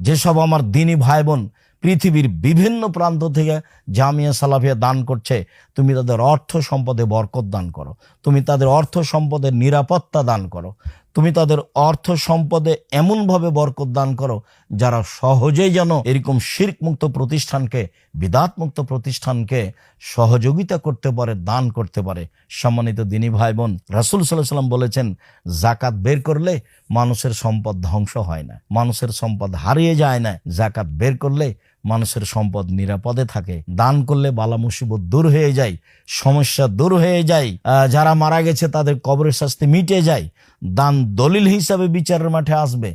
যেসব আমার দিনী ভাই বোন পৃথিবীর বিভিন্ন প্রান্ত থেকে জামিয়া সালাফিয়া দান করছে, তুমি তাদের অর্থ সম্পদে বরকত দান করো, তুমি তাদের অর্থ সম্পদের নিরাপত্তা দান করো, তুমি তাদের অর্থ সম্পদে এমনভাবে বরকত দান করো যারা সহজেই যেন এরকম শিরক মুক্ত প্রতিষ্ঠানকে, বিদাত মুক্ত প্রতিষ্ঠানকে সহযোগিতা করতে পারে, দান করতে পারে। সম্মানিত দিনী ভাই বোন, রাসূল সাল্লাল্লাহু আলাইহি ওয়াসাল্লাম বলেছেন, যাকাত বের করলে মানুষের সম্পদ ধ্বংস হয় না, মানুষের সম্পদ হারিয়ে যায় না। যাকাত বের করলে মানুষের সম্পদ নিরাপদে থাকে। দান করলে বালা মুসিবত দূর হয়ে যায়, সমস্যা দূর হয়ে যায়, যারা মারা গেছে তাদের কবরের শাস্তি মিটে যায়। দান দলিল হিসাবে বিচারের মাঠে আসবে।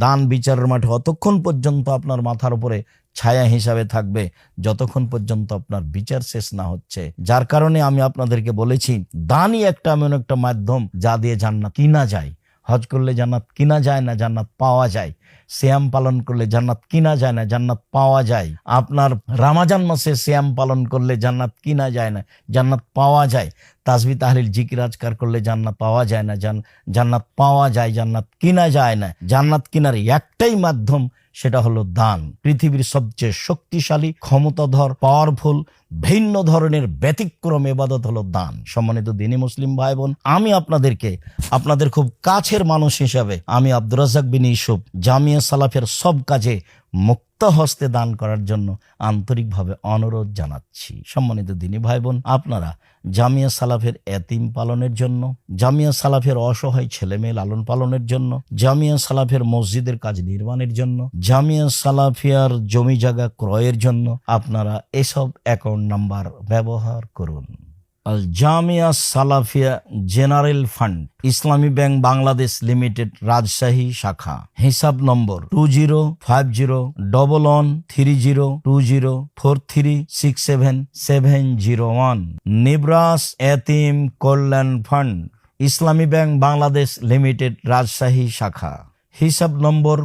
দান বিচারের মাঠে অতক্ষণ পর্যন্ত আপনার মাথার উপরে ছায়া হিসাবে থাকবে যতক্ষণ পর্যন্ত আপনার বিচার শেষ না হচ্ছে। যার কারণে আমি আপনাদেরকে বলেছি, দানই একটা এমন একটা মাধ্যম যা দিয়ে জান্নাত কিনা যায়। হজ করলে জান্নাত কিনা যায় না, জান্নাত পাওয়া যায়। সিয়াম পালন করলে জান্নাত কিনা যায় না, জান্নাত পাওয়া যায়। আপনার রমজান মাসে সিয়াম পালন করলে জান্নাত কিনা যায় না, জান্নাত পাওয়া যায়। তাসবিহ তাহলিল জিকির আজকার করলে জান্নাত পাওয়া যায় না, জান্নাত পাওয়া যায়, জান্নাত কিনা যায় না। জান্নাত কিনার একটাই মাধ্যম, সেটা হলো দান। পৃথিবীর সবচেয়ে শক্তিশালী, ক্ষমতাধর, পাওয়ারফুল, ভিন্ন ধরনের ব্যতিক্রম ইবাদত হলো দান। সম্মানিত দ্বীনি মুসলিম ভাই বোন, আমি আপনাদের খুব কাছের মানুষ হিসাবে আমি আব্দুর রাজ্জাক বিন ইউসুফ জামিয়া সালাফের সব কাজে মুক্ত হস্তে দান করার জন্য আন্তরিকভাবে অনুরোধ জানাচ্ছি। সম্মানিত দ্বীনি ভাই বোন, আপনারা জামিয়া সালাফের এতিম পালনের জন্য, জামিয়া সালাফের অসহায় ছেলেমেয়ে লালন পালনের জন্য, জামিয়া সালাফের মসজিদের কাজ নির্মাণের জন্য, জামিয়া সালাফিয়ার জমি জায়গা ক্রয়ের জন্য আপনারা এসব অ্যাকাউন্ট নাম্বার ব্যবহার করুন। আল জামিয়া সালাফিয়া জেনারেল ফান্ড, ইসলামী ব্যাংক বাংলাদেশ লিমিটেড, রাজশাহী শাখা। হিসাব নম্বর 205010302043677701। নিব্রাস এতিম কল্যাণ ফান্ড, ইসলামী ব্যাংক বাংলাদেশ লিমিটেড, রাজশাহী শাখা। হিসাব নম্বর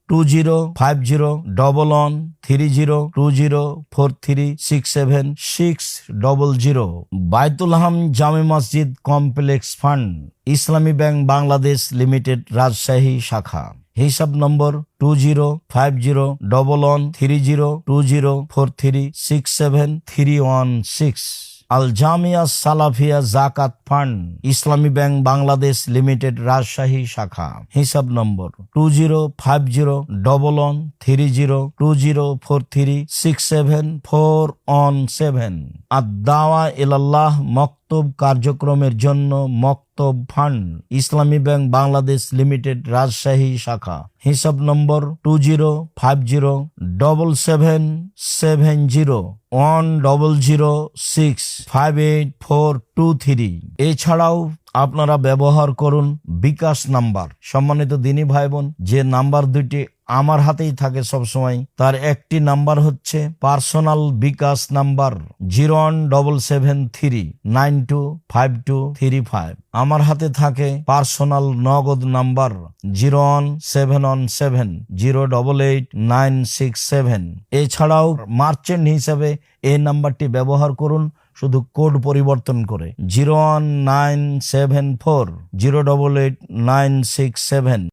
205011302043676600। বাইতুল হাম জামে মসজিদ কমপ্লেক্স ফান্ড, ইসলামী ব্যাংক বাংলাদেশ লিমিটেড, রাজশাহী শাখা। হিসাব নম্বর 205010302043673316। আল জামিয়া সালাফিয়া জাকাত ফান্ড, ইসলামী ব্যাংক বাংলাদেশ লিমিটেড, রাজশাহী শাখা। হিসাব নম্বর 205011302043674417। আদ-দাওয়া ইলাল্লাহ মক্তব কার্যক্রমের জন্য মক্তব ফান্ড, ইসলামী ব্যাংক বাংলাদেশ লিমিটেড, রাজশাহী শাখা। হিসাব নম্বর 205077065843। এছাড়াও আপনারা ব্যবহার করুন বিকাশ নাম্বার। সম্মানিত দ্বীনি ভাই বোন, যে নাম্বার দুটি আমার হাতেই থাকে সবসময়, তার একটি নাম্বার হচ্ছে পার্সোনাল বিকাশ নাম্বার 01773925235। আমার হাতে থাকে পার্সোনাল নগদ নাম্বার 01770889667। এছাড়াও মার্চেন্ট হিসাবে এই নাম্বারটি ব্যবহার করুন, শুধু কোড পরিবর্তন করে 01974088967।